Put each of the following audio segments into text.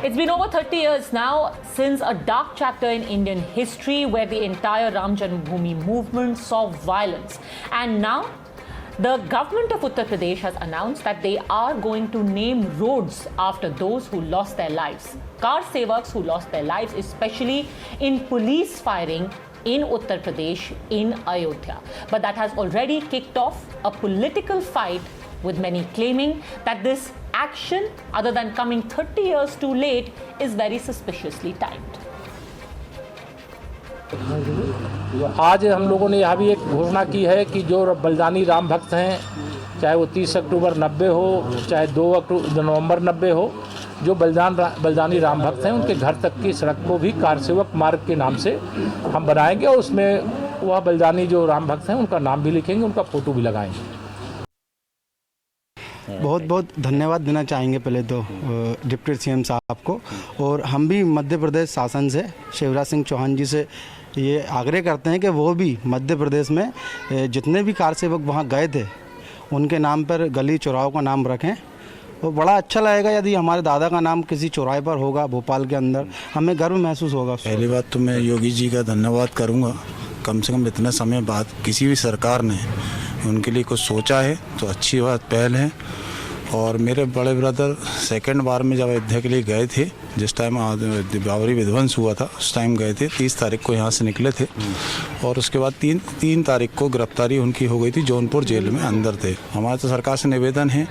It's been over 30 years now since a dark chapter in Indian history where the entire Ram Janmabhoomi movement saw violence. And now the government of Uttar Pradesh has announced that they are going to name roads after those who lost their lives. Car sevaks who lost their lives, especially in police firing in Uttar Pradesh in Ayodhya. But that has already kicked off a political fight, with many claiming that this action, other than coming 30 years too late, is very suspiciously timed. आज हम लोगों ने यहाँ भी एक घोषणा की है कि जो बलिदानी राम भक्त हैं, चाहे वो 30 अक्टूबर 90 हो, चाहे 2 नवंबर 90 हो, जो बलिदानी राम भक्त हैं उनके घर तक की सड़क को भी कार सेवक मार्ग के नाम से हम बनाएंगे और उसमें वह बलिदानी जो राम भक्त हैं उनका नाम भी लिखेंगे, उनका फोटो भी लगाएंगे। बहुत बहुत धन्यवाद देना चाहेंगे पहले तो डिप्टी सीएम साहब को, और हम भी मध्य प्रदेश शासन से शिवराज सिंह चौहान जी से ये आग्रह करते हैं कि वो भी मध्य प्रदेश में जितने भी कार सेवक वहाँ गए थे उनके नाम पर गली चौराहों का नाम रखें। वो बड़ा अच्छा लगेगा यदि हमारे दादा का नाम किसी चौराहे पर होगा भोपाल के अंदर, हमें गर्व महसूस होगा। पहली बात तो मैं योगी जी का धन्यवाद करूँगा, कम से कम इतने समय बाद किसी भी सरकार ने उनके लिए कुछ सोचा है तो अच्छी बात, पहल है। और मेरे बड़े ब्रदर सेकंड बार में जब अयोध्या के लिए गए थे, जिस टाइम बाबरी विध्वंस हुआ था उस टाइम गए थे, 30 तारीख को यहाँ से निकले थे और उसके बाद 3 तारीख को गिरफ्तारी उनकी हो गई थी, जौनपुर जेल में अंदर थे। हमारा तो सरकार से निवेदन है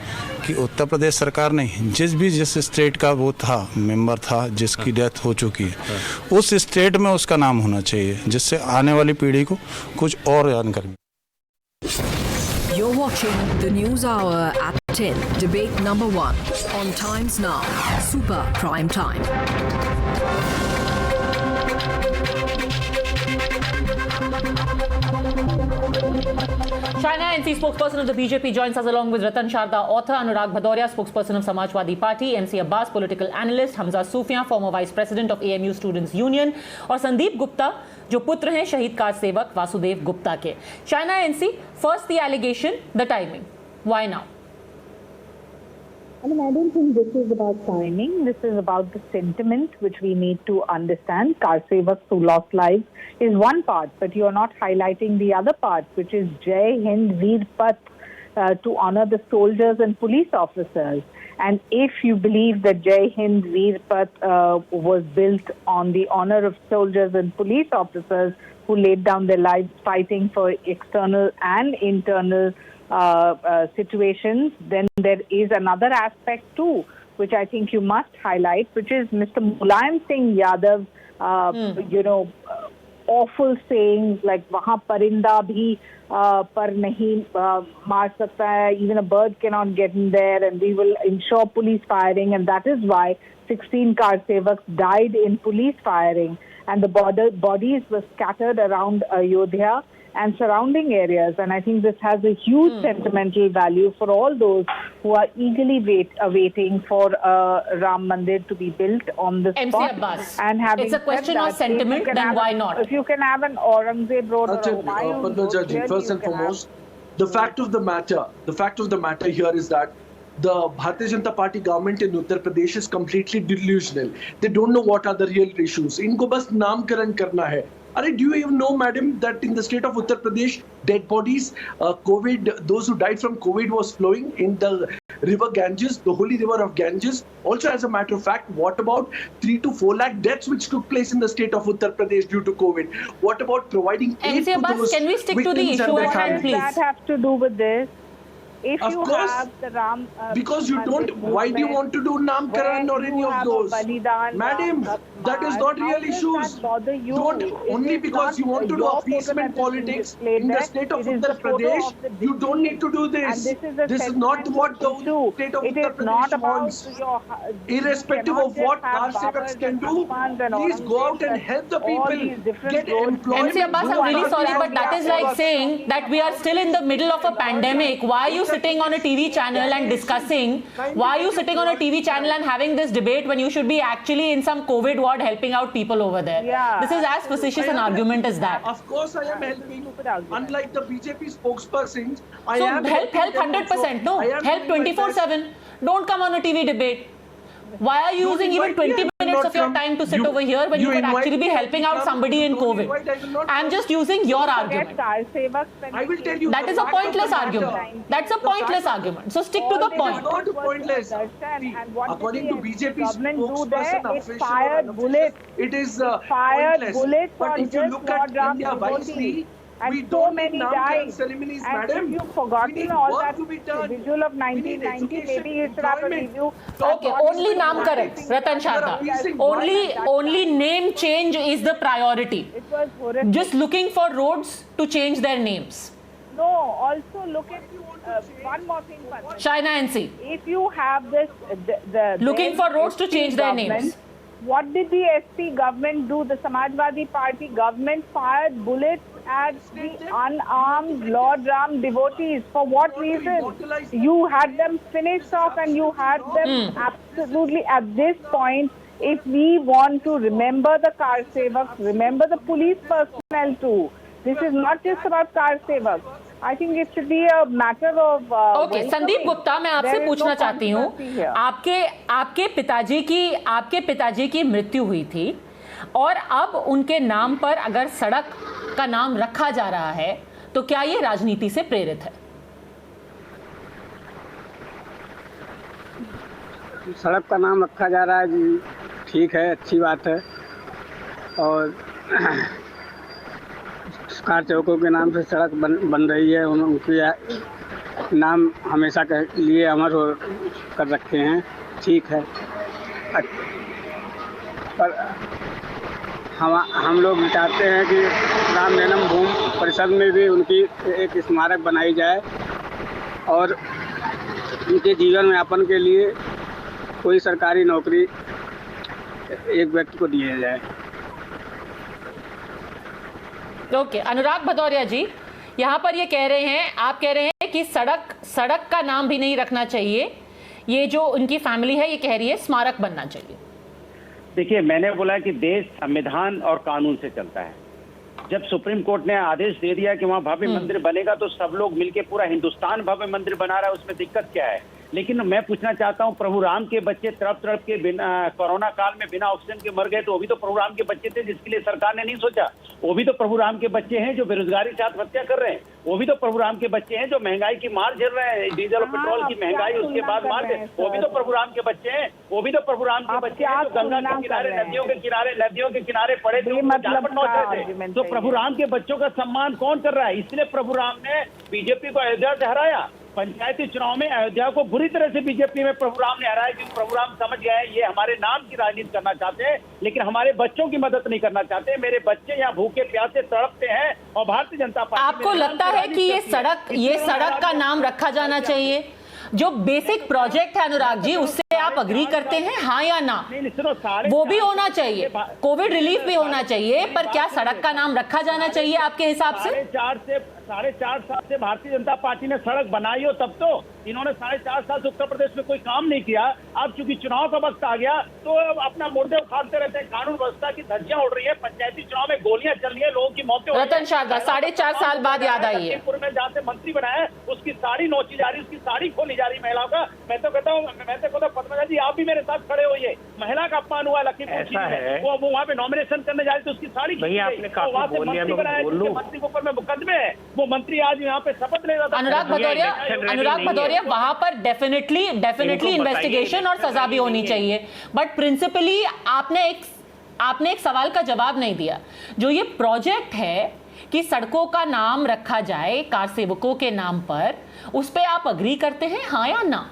कि उत्तर प्रदेश सरकार ने जिस स्टेट का वो था मेंबर था जिसकी डेथ हो चुकी है, उस स्टेट में उसका नाम होना चाहिए, जिससे आने वाली पीढ़ी को कुछ और जानकारी। You're watching the News Hour at 10, debate number 1 on Times Now, Super Prime Time. China NC spokesperson of the BJP joins us along with Ratan Sharda author, Anurag Bhadoria, spokesperson of Samajwadi Party, MC Abbas, political analyst, Hamza Sufian, former vice president of AMU Students Union, और संदीप गुप्ता जो पुत्र हैं शहीद car सेवक वासुदेव गुप्ता के। China NC, first the allegation, the timing. Why now? I mean, I don't think this is about timing. This is about the sentiment which we need to understand. Car sevaks who lost lives is one part, but you are not highlighting the other part, which is Jai Hind Veer Path, to honor the soldiers and police officers. And if you believe that Jai Hind Veer Path was built on the honor of soldiers and police officers who laid down their lives fighting for external and internal situations, then there is another aspect too, which I think you must highlight, which is Mr. Mulayam Singh Yadav, awful sayings like "Wahan parinda bhi par nahi maar sakta hai," even a bird cannot get in there, and we will ensure police firing, and that is why 16 car sevaks died in police firing, and the bodies were scattered around Ayodhya and surrounding areas. And I think this has a huge sentimental value for all those who are eagerly awaiting for Ram Mandir to be built on the spot. Abbas, and it's a question of sentiment, then why not? If you can have an Aurangzeb road or a Humayun road, first and foremost, the fact of the matter here is that the Bharatiya Janata Party government in Uttar Pradesh is completely delusional. They don't know what are the real issues. इनको बस नामकरण करना है। Do you even know, madam, that in the state of Uttar Pradesh, dead bodies, COVID, those who died from COVID was flowing in the river Ganges, the holy river of Ganges. Also, as a matter of fact, what about 3 to 4 lakh deaths which took place in the state of Uttar Pradesh due to COVID? What about providing aid to those can we stick to the issue at hand, please? What does that have to do with this? If of you course, have the Ram, because you don't. Why do you want to do Namkaran or any of those, madam? That is not real issues. You? Don't only because you want to do appeasement politics in the state of Uttar Pradesh. You don't need to do this. This is not what the state of Uttar Pradesh wants. Irrespective of what car sevaks can do, please go out and help the people get employment. MC Abbas, I'm really sorry, but that is like saying that we are still in the middle of a pandemic. Why are you sitting on a TV channel and discussing? Why are you sitting on a TV channel and having this debate when you should be actually in some COVID ward helping out people over there? Yeah. This is as facetious an argument as that. Of course I am helping. Unlike the BJP spokespersons, I so am help 100%. No, help 24/7. Don't come on a TV debate. Why are you using even 20 minutes of your time to sit over here when you could actually be helping out somebody in COVID? I'm just using your argument. I will tell you. That is a pointless argument. That's a pointless argument. So stick to the point. Not pointless. See, according to BJP spokesperson, official fired or bullets. it is Fired pointless. bullets But on if you just look at Lord Ram India wisely, and we so don't many need Namkaran died. ceremonies, And madam. if you've We forgotten need all work that to be done. visual of We need 1990, education, maybe you should have a employment. review. Okay, only Namkaran, Ratan Sharda. Only name change is the priority. It was horrific. Just looking for roads to change their names. No, also look at one more thing. Padma. China and see. If you have this, Looking for roads to change their names. What did the SP government do? The Samajwadi Party government fired bullets at the unarmed Lord Ram devotees. For what reason? You had them finished off, and you had them absolutely at this point. If we want to remember the Kar Sevaks, remember the police personnel too. This is not just about Kar Sevaks. I think it should be a matter of okay Sandeep Gupta, मैं आपसे पूछना चाहती हूँ, आपके पिताजी की मृत्यु हुई थी और अब उनके नाम पर अगर सड़क का नाम रखा जा रहा है तो क्या ये राजनीति से प्रेरित है? सड़क का नाम रखा जा रहा है जी, ठीक है, अच्छी बात है। और कार चौकों के नाम से सड़क बन रही है, उनके नाम हमेशा के लिए अमर कर रखे हैं, ठीक है। पर हम लोग चाहते हैं कि राम जन्म भूमि परिषद में भी उनकी एक स्मारक बनाई जाए और उनके जीवन यापन के लिए कोई सरकारी नौकरी एक व्यक्ति को दिया जाए। ओके अनुराग भदौरिया जी, यहाँ पर ये कह रहे हैं, आप कह रहे हैं कि सड़क का नाम भी नहीं रखना चाहिए, ये जो उनकी फैमिली है ये कह रही है स्मारक बनना चाहिए। देखिए, मैंने बोला कि देश संविधान और कानून से चलता है। जब सुप्रीम कोर्ट ने आदेश दे दिया कि वहाँ भव्य मंदिर बनेगा तो सब लोग मिलके पूरा हिंदुस्तान भव्य मंदिर बना रहा है, उसमें दिक्कत क्या है? लेकिन मैं पूछना चाहता हूँ, प्रभु राम के बच्चे तड़प के बिना कोरोना काल में बिना ऑक्सीजन के मर गए, तो वो भी तो प्रभु राम के बच्चे थे जिसके लिए सरकार ने नहीं सोचा। वो भी तो प्रभु राम के बच्चे हैं जो बेरोजगारी से आत्महत्या कर रहे हैं। वो भी तो प्रभु राम के बच्चे हैं जो महंगाई की मार झेल रहे हैं, डीजल और पेट्रोल की महंगाई उसके बाद मार दे, वो भी तो प्रभु राम के बच्चे हैं। वो भी तो प्रभु राम के बच्चे हैं जो गंगा के किनारे, नदियों के किनारे पड़े थे, जानवर नोच रहे थे। तो प्रभु राम के बच्चों का सम्मान कौन कर रहा है? इसलिए प्रभु राम ने बीजेपी को अयोध्या से हराया। पंचायती चुनाव में अयोध्या को बुरी तरह से बीजेपी में प्रभु राम ने हराया, क्योंकि प्रभु राम समझ गए ये हमारे नाम की राजनीति करना चाहते हैं, लेकिन हमारे बच्चों की मदद नहीं करना चाहते। मेरे बच्चे यहाँ भूखे प्यासे तड़पते हैं और भारतीय जनता पार्टी। आपको लगता है कि ये सड़क का नाम रखा जाना चाहिए? जो बेसिक प्रोजेक्ट है अनुराग जी, उससे आप अग्री करते हैं, हाँ या ना? वो भी होना चाहिए, कोविड रिलीफ भी होना चाहिए, पर क्या सड़क का नाम रखा जाना चाहिए आपके हिसाब से? 4.5 साल से भारतीय जनता पार्टी ने सड़क बनाई हो, तब तो इन्होंने 4.5 साल से उत्तर प्रदेश में कोई काम नहीं किया। अब चूंकि चुनाव का वक्त आ गया तो अब अपना मुर्दे उखाड़ते रहते हैं। कानून व्यवस्था की धज्जियां उड़ रही है, पंचायती चुनाव में गोलियां चल रही है, लोगों की मौतें हो रही है। रतन शारदा 4.5 साल बाद याद आई है, में जहाँ से मंत्री बनाया उसकी साड़ी नोची जा रही, उसकी साड़ी खोली जा रही महिलाओं का। मैं तो कहता हूँ पद्मजा जी, आप भी मेरे साथ खड़े होइए। महिला का अपमान हुआ लखीमपुर में, वो वहाँ पे नॉमिनेशन करने जा रही थी, उसकी साड़ी मंत्री के ऊपर में मुकदमे है, वो मंत्री आज यहाँ पे शपथ ले रहा था। अनुराग भदौरिया वहां पर डेफिनेटली इन्वेस्टिगेशन और सजा भी होनी चाहिए, बट प्रिंसिपली आपने एक सवाल का जवाब नहीं दिया। जो ये प्रोजेक्ट है कि सड़कों का नाम रखा जाए कार सेवकों के नाम पर, उस पे आप अग्री करते हैं, हाँ या ना?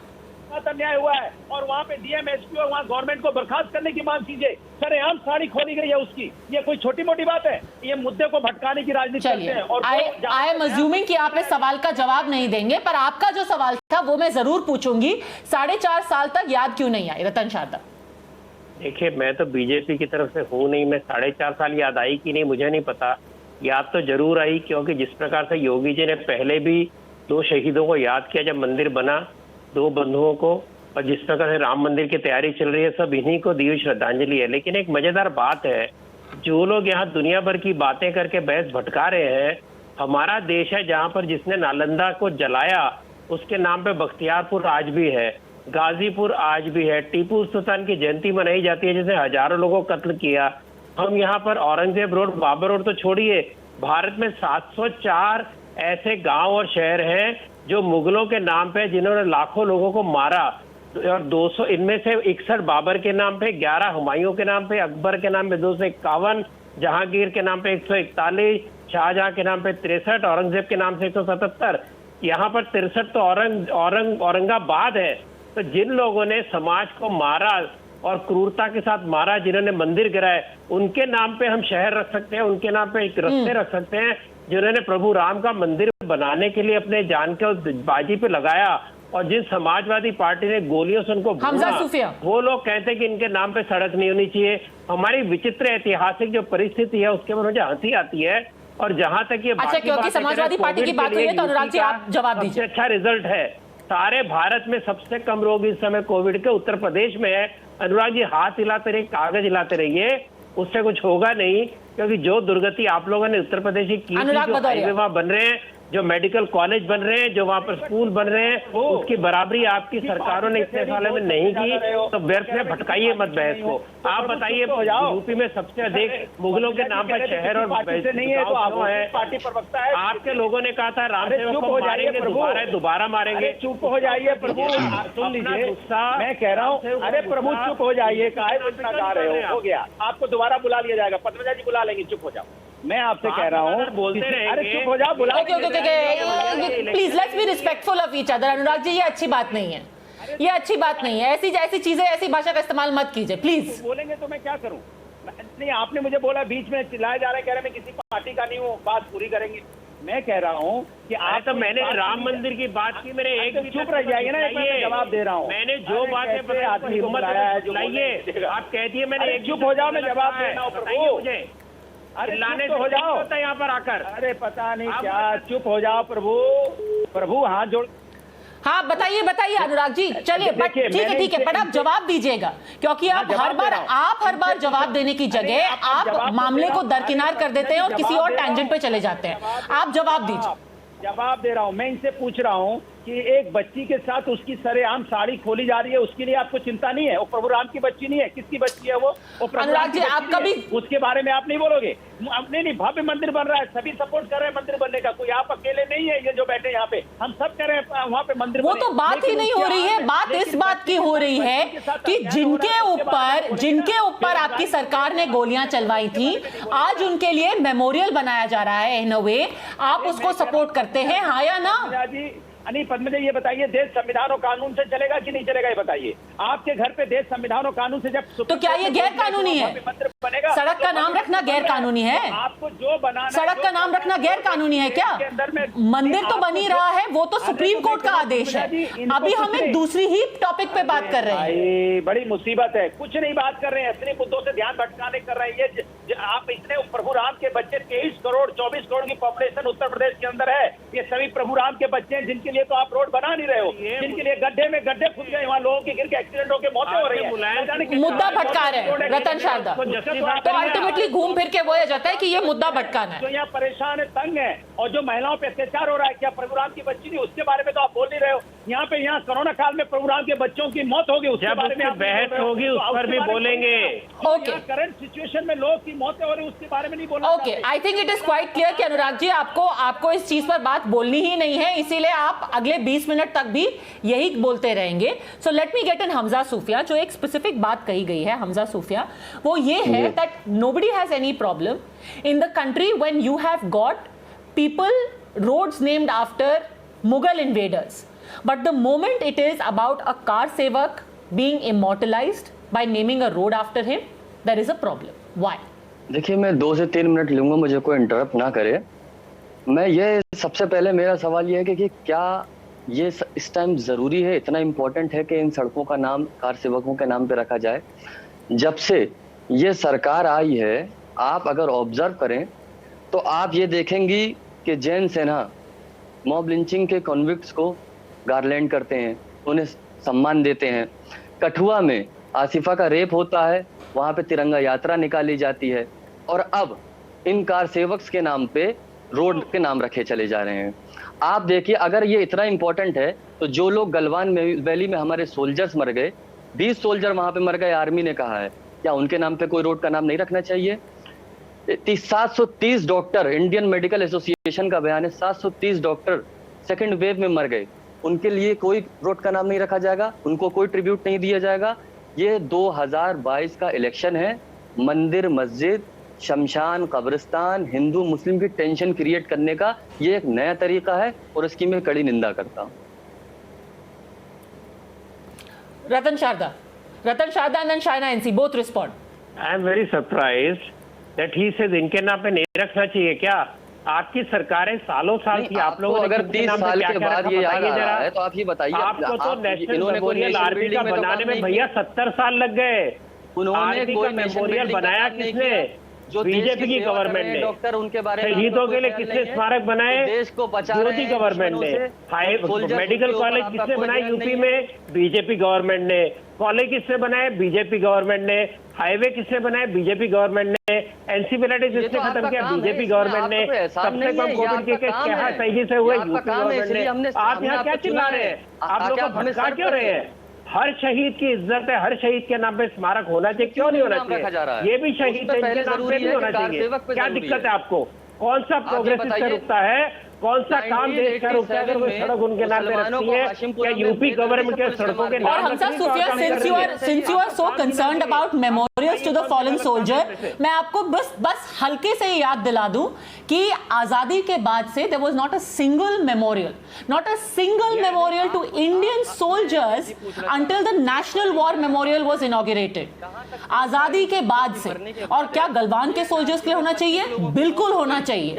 अन्याय हुआ है और वहाँ पे डीएम एसपी और वहाँ गवर्नमेंट को बर्खास्त करने की मांग कीजिए। सरेआम साड़ी खोली गई है उसकी, ये कोई छोटी मोटी बात है? ये मुद्दे को भटकाने की राजनीति करते हैं। और आई एम अज्यूमिंग कि आप इस सवाल का जवाब नहीं देंगे, पर आपका जो सवाल था वो मैं जरूर पूछूंगी। 4.5 साल तक याद क्यों नहीं आई? रतन शारदा, देखिए, मैं तो बीजेपी की तरफ से हूँ नहीं, मैं 4.5 साल याद आई कि नहीं मुझे नहीं पता। याद तो जरूर आई, क्योंकि जिस प्रकार से योगी जी ने पहले भी 2 शहीदों को याद किया जब मंदिर बना, 2 बंधुओं को, और जिस प्रकार से राम मंदिर की तैयारी चल रही है, सब इन्हीं को दी हुई श्रद्धांजलि है। लेकिन एक मजेदार बात है, जो लोग यहाँ दुनिया भर की बातें करके बहस भटका रहे हैं, हमारा देश है जहाँ पर जिसने नालंदा को जलाया उसके नाम पे बख्तियारपुर आज भी है, गाजीपुर आज भी है। टीपू सुल्तान की जयंती मनाई जाती है जिसने हजारों लोगों को कत्ल किया। हम यहाँ पर औरंगजेब रोड, बाबर रोड तो छोड़िए, भारत में 704 ऐसे गांव और शहर हैं जो मुगलों के नाम पे, जिन्होंने लाखों लोगों को मारा, और 200 इनमें से 61 बाबर के नाम पे, 11 हुमायूं के नाम पे, अकबर के नाम पे 251, जहांगीर के नाम पे 141, शाहजहां के नाम पे 63, औरंगजेब के नाम से 177। यहाँ पर 63 तो औरंगाबाद है। तो जिन लोगों ने समाज को मारा और क्रूरता के साथ मारा, जिन्होंने मंदिर गिराए, उनके नाम पे हम शहर रख सकते हैं, उनके नाम पे एक रस्ते रख सकते हैं। जिन्होंने प्रभु राम का मंदिर बनाने के लिए अपने जान को बाजी पे लगाया और जिन समाजवादी पार्टी ने गोलियों से उनको भूना, वो लोग कहते हैं कि इनके नाम पे सड़क नहीं होनी चाहिए। हमारी विचित्र ऐतिहासिक जो परिस्थिति है उसके बाद मुझे हंसी आती है। और जहां तक ये अच्छा, क्योंकि समाजवादी पार्टी की बात हुई है तो अनुराग जी आप जवाब दीजिए। अच्छा रिजल्ट है, सारे भारत में सबसे कम रोग इस समय कोविड के उत्तर प्रदेश में है। अनुराग जी हाथ हिलाते रहिए, कागज हिलाते रहिए, उससे कुछ होगा नहीं, क्योंकि जो दुर्गति आप लोगों ने उत्तर प्रदेश की जो हाईवे वहां बन रहे हैं, जो मेडिकल कॉलेज बन रहे हैं, जो वहाँ पर स्कूल बन रहे हैं, उसकी बराबरी आपकी सरकारों ने इतने सालों में नहीं की। तो व्यर्थ में भटकाइए मत बहस को। आप बताइए, यूपी में सबसे अधिक मुगलों के नाम पर शहर और नहीं है, तो आप पार्टी प्रवक्ता है। आपके लोगों ने कहा था राम सेवक को मारेंगे, दोबारा मारेंगे। चुप हो जाइए प्रभु, सुन लीजिए, मैं कह रहा हूँ। अरे प्रभु चुप हो जाइए, काहे गुस्सा गा रहे हो गया, आपको दोबारा बुला लिया जाएगा, पद्मजा जी बुला लेंगे, चुप हो जाओ। मैं आपसे कह रहा हूँ, बोलते रहे, अरे चुप हो जाओ, बुला। Please let's be respectful of each other. Anurag ji ये अच्छी बात नहीं है, ये अच्छी बात नहीं है। ऐसी चीजें, ऐसी भाषा का इस्तेमाल मत कीजिए प्लीज। बोलेंगे तो मैं क्या करूँ? नहीं, आपने मुझे बोला बीच में चिल्लाया जा रहा है, कह रहे मैं किसी पार्टी का नहीं हूँ, बात पूरी करेंगे। मैं कह रहा हूँ कि आप तो मैंने राम मंदिर की बात की, मेरे एक चुप रह जाइए ना, मैं जवाब दे रहा हूँ। मैंने जो बातें हिम्मत है आप कहती है, मैंने एक चुप हो जाओ, मैं जवाब दे रहा हूँ प्रभु। मुझे अरे लाने तो हो जाओ यहाँ पर आकर। अरे पता नहीं क्या, चुप हो जाओ प्रभु। प्रभु हाथ जोड़। हाँ बताइए अनुराग जी, चलिए ठीक है, पर आप जवाब दीजिएगा, क्योंकि आप हर बार जवाब देने की जगह आप मामले को दरकिनार कर देते हैं और किसी और टैंजेंट पे चले जाते हैं। आप जवाब दीजिए। जवाब दे रहा हूँ, मैं इनसे पूछ रहा हूँ कि एक बच्ची के साथ उसकी सरेआम साड़ी खोली जा रही है, उसके लिए आपको चिंता नहीं है? वो प्रभु राम की बच्ची नहीं है, किसकी बच्ची है वो? अनुराग जी आप कभी उसके बारे में आप नहीं बोलोगे? नहीं, भव्य मंदिर बन रहा है, सभी सपोर्ट कर रहे हैं मंदिर बनने का, कोई आप अकेले नहीं है, ये जो बैठे यहाँ पे, हम सब कह रहे हैं वहाँ पे मंदिर। वो तो बात ही नहीं हो रही है, बात इस बात की हो रही है कि जिनके ऊपर आपकी सरकार ने गोलियां चलवाई थी, आज उनके लिए मेमोरियल बनाया जा रहा है। इन अ वे आप उसको सपोर्ट करते हैं, हाँ या ना? नहीं पद्मजा, ये बताइए देश संविधान और कानून से चलेगा कि नहीं चलेगा? ये बताइए, आपके घर पे देश संविधान और कानून से जब तो क्या ये गैर कानूनी है? बनेगा, सड़क का नाम रखना गैर कानूनी है? आपको जो बनाना, सड़क का नाम रखना गैर कानूनी है क्या? मंदिर तो बन ही रहा है, वो तो सुप्रीम कोर्ट का आदेश है। अभी हम एक दूसरी ही टॉपिक पे बात कर रहे हैं। बड़ी मुसीबत है, कुछ नहीं बात कर रहे हैं, सिर्फ मुद्दों से ध्यान भटकाने कर रहे हैं। ये आप इतने प्रभु राम के बच्चे 23 करोड़ 24 करोड़ की पॉपुलेशन उत्तर प्रदेश के अंदर है, ये सभी प्रभु राम के बच्चे हैं, जिनके लिए तो आप रोड बना नहीं रहे हो, जिनके लिए गड्ढे में गड्ढे खुद गए, वहाँ लोगों की गिर के एक्सीडेंट होकर मौतें हो रही है। मुद्दा भटका रहे हैं रतन शारदा, तो अल्टीमेटली घूम फिर के वो आ जाता है कि ये मुद्दा भटकाना है। जो यहाँ परेशान है, तंग है, और जो महिलाओं पे अत्याचार हो रहा है, क्या प्रभु राम की बच्ची नहीं, उसके बारे में तो आप बोल नहीं रहे हो। यहाँ कोरोना काल में प्रभु राम के बच्चों की मौत होगी, उसके बारे में बहस होगी, उस पर भी बोलेंगे। ओके, करंट सिचुएशन में लोग की मौतें हो रही है, उसके बारे में नहीं बोलना। Okay, I think it is quite clear कि अनुराग जी आपको इस चीज पर बात बोलनी ही नहीं है, इसीलिए आप अगले 20 मिनट तक भी यही बोलते रहेंगे। So let me get in Hamza Sufiya. जो एक स्पेसिफिक बात कही गई है हमजा सूफिया, वो ये है that nobody has any problem in the country when you have got people roads named after Mughal invaders, but the moment it is about a kar sevak being immortalised by naming a road after him, there is a problem. Why? देखिए, मैं 2 से 3 minute लूंगा, मुझे कोई interrupt ना करे। मैं ये सबसे पहले मेरा सवाल ये है कि क्या ये इस टाइम ज़रूरी है, इतना इम्पोर्टेंट है कि इन सड़कों का नाम कार सेवकों के नाम पे रखा जाए? जब से ये सरकार आई है, आप अगर ऑब्जर्व करें तो आप ये देखेंगी कि जैन सेना मॉब लिंचिंग के कॉन्विक्ट्स को गार्लैंड करते हैं, उन्हें सम्मान देते हैं। कठुआ में आसिफा का रेप होता है, वहाँ पे तिरंगा यात्रा निकाली जाती है, और अब इन कार सेवक्स के नाम पे रोड के नाम रखे चले जा रहे हैं। आप देखिए, अगर ये इतना इंपॉर्टेंट है तो जो लोग गलवान वैली में हमारे सोल्जर्स मर गए, 20 सोल्जर वहां पे मर गए, आर्मी ने कहा है, क्या उनके नाम पे कोई रोड का नाम नहीं रखना चाहिए? 730 डॉक्टर, इंडियन मेडिकल एसोसिएशन का बयान है, 730 डॉक्टर सेकेंड वेव में मर गए, उनके लिए कोई रोड का नाम नहीं रखा जाएगा, उनको कोई ट्रिब्यूट नहीं दिया जाएगा। ये 2022 का इलेक्शन है, मंदिर, मस्जिद, शमशान, कब्रिस्तान, हिंदू मुस्लिम की टेंशन क्रिएट करने का ये एक नया तरीका है और इसकी मैं कड़ी निंदा करता हूं। Ratan Sharda and then Shaina NC, both respond. I am very surprised that he says इनके नाम पे नहीं रखना चाहिए। क्या आपकी सरकारें सालों साल की, आप लोगों ने अगर 30 साल के बाद ये याद आ रहा है तो आप ये बताइए, आपको तो नेशनल मेमोरियल आर्मी का बनाने में भैया 70 साल लग गए। उन्होंने कोई मेमोरियल बनाया किसने? जो बीजेपी की गवर्नमेंट ने। डॉक्टर उनके बारे में शहीदों के लिए किसने स्मारक बनाए? देश को बचा मोदी गवर्नमेंट ने। मेडिकल कॉलेज किसने बनाए यूपी में? बीजेपी गवर्नमेंट ने। कॉलेज किसने बनाए? बीजेपी गवर्नमेंट ने। हाईवे किसने बनाए? बीजेपी गवर्नमेंट ने। एनसीफिलाइटिस किसने खत्म किया? बीजेपी गवर्नमेंट ने। सबसे कम कोविड के केस क्या तेजी से हुए? यूपी गवर्नमेंट ने। आप यहाँ क्या चिल्ला रहे हैं? आप लोग को भड़का क्यों रहे हैं? हर शहीद की इज्जत है, हर शहीद के नाम पे स्मारक होना चाहिए, क्यों नहीं होना चाहिए? ये भी शहीद है, इनके नाम पे नहीं होना चाहिए। क्या दिक्कत है आपको? कौन सा प्रोग्रेस इससे रुकता है? कौन सा काम देश का रुकता है अगर कोई सड़क उनके नाम पे रखती है? क्या यूपी गवर्नमेंट के सड़कों के नाम? और हमजा सूफिया, since you are so concerned about memorials to the fallen soldier, मैं आपको बस हल्के से याद दिला दूं कि आजादी के बाद से there was not a single memorial to Indian soldiers until the National War Memorial was inaugurated. आजादी के बाद से। और क्या गलवान के सोल्जर्स के लिए होना चाहिए? बिल्कुल होना चाहिए,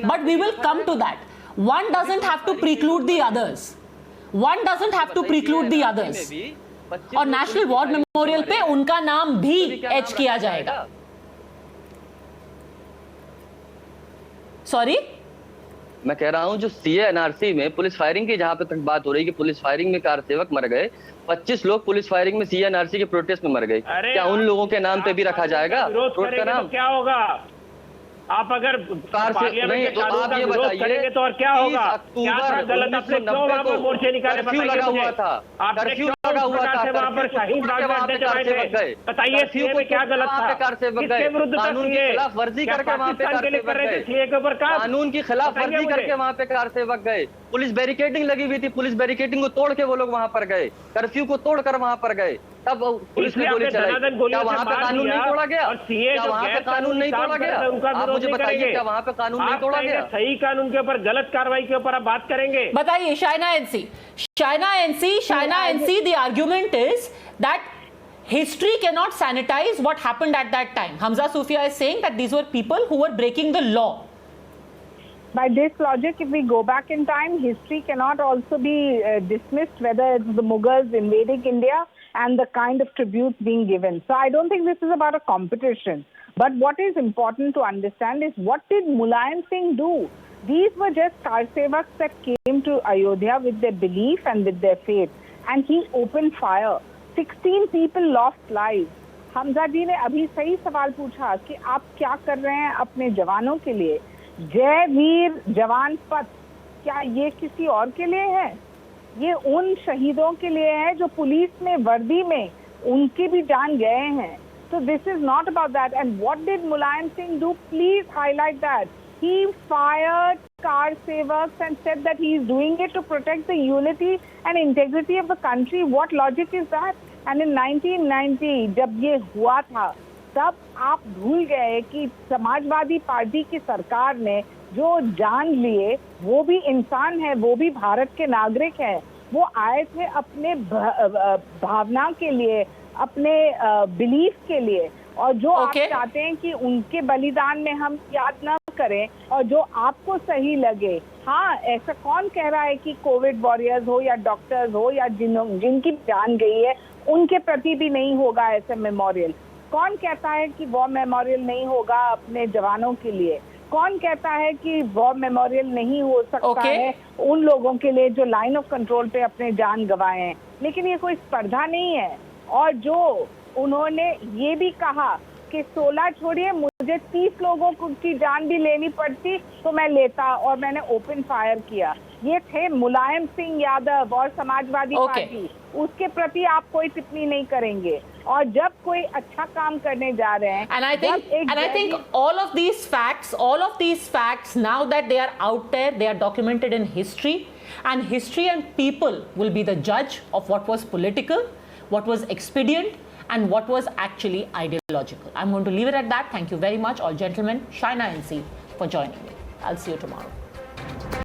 but we will come to that. One doesn't have to preclude the others. और नेशनल वॉर मेमोरियल पे उनका नाम भी एच किया जाएगा। सॉरी, मैं कह रहा हूं जो CA/NRC में पुलिस फायरिंग की जहां पे तक बात हो रही है कि पुलिस फायरिंग में कार सेवक मर गए, 25 लोग पुलिस फायरिंग में CA/NRC के प्रोटेस्ट में मर गए, क्या उन लोगों के नाम पे भी रखा जाएगा रोड का नाम? क्या होगा? आप अगर पार्लियामेंट के कानून का विरोध करेंगे तो और क्या होगा? क्या था गलत? आपने क्यों वहां पर मोर्चे निकाले? लगा हुआ था, आपने क्यों वहां पर शाहीन बाग में अड्डे जमाए थे? बताइए, सीए में क्या गलत था? किसके विरुद्ध था? कानून की खिलाफ वर्जी करके वहां पे कार सेवक गए। सीए के ऊपर कानून की खिलाफ वर्जी करके वहां पे कार सेवक गए। पुलिस बैरिकेडिंग लगी हुई थी, पुलिस बैरिकेडिंग को तोड़ के वो लोग वहां पर गए, कर्फ्यू को तोड़कर वहां पर गए, तब पुलिस ने गोली चलाई। क्या वहां पे कानून नहीं तोड़ा गया? क्या वहां पे कानून नहीं तोड़ा गया? आप मुझे बताइए, क्या वहां पे कानून नहीं तोड़ा गया? सही कानून के ऊपर गलत कार्रवाई के ऊपर आप बात करेंगे? बताइए Shaina NC, the argument is that history cannot sanitize what happened at that time. Hamza Sufia is saying that these were people who were breaking the law. By this logic, if we go back in time, history cannot also be dismissed, whether it's the Mughals invading India and the kind of tributes being given. So I don't think this is about a competition. But what is important to understand is, what did Mulayam Singh do? These were just car sevaks that came to Ayodhya with their belief and with their faith. And he opened fire. 16 people lost lives. Hamza जी ने अभी सही सवाल पूछा कि आप क्या कर रहे हैं अपने जवानों के लिए। जय वीर जवान पथ, क्या ये किसी और के लिए है? ये उन शहीदों के लिए है जो पुलिस में वर्दी में उनकी भी जान गए हैं। So this is not about that. And what did Mulayam Singh do? Please highlight that. He fired car sevaks and said that he is doing it to protect the unity and integrity of the country. What logic is that? And in 1990, जब ये हुआ था, तब आप भूल गए कि Samajwadi party की सरकार ने जो जान लिए, वो भी इंसान है, वो भी भारत के नागरिक हैं। वो आए थे अपने भावना के लिए, अपने बिलीफ के लिए, और जो आप चाहते हैं कि उनके बलिदान में हम याद ना करें और जो आपको सही लगे। हाँ, ऐसा कौन कह रहा है कि कोविड वॉरियर्स हो या डॉक्टर्स हो या जिनकी जान गई है उनके प्रति भी नहीं होगा ऐसे मेमोरियल? कौन कहता है कि वॉर मेमोरियल नहीं होगा अपने जवानों के लिए? कौन कहता है कि वॉर मेमोरियल नहीं हो सकता है उन लोगों के लिए जो लाइन ऑफ कंट्रोल पे अपने जान गंवाए हैं? लेकिन ये कोई स्पर्धा नहीं है। और जो उन्होंने ये भी कहा कि 16 छोड़िए, मुझे 30 लोगों की जान भी लेनी पड़ती तो मैं लेता, और मैंने ओपन फायर किया। ये थे मुलायम सिंह यादव और समाजवादी पार्टी, उसके प्रति आप कोई टिप्पणी नहीं करेंगे। और जब कोई अच्छा काम करने जा रहे हैं, and I think all of these facts now that they are out there, they are documented in history, and history and people will be the judge of what was political, what was expedient, and what was actually ideological. I'm going to leave it at that. Thank you very much, all gentlemen, Shaina and C, for joining me. I'll see you tomorrow.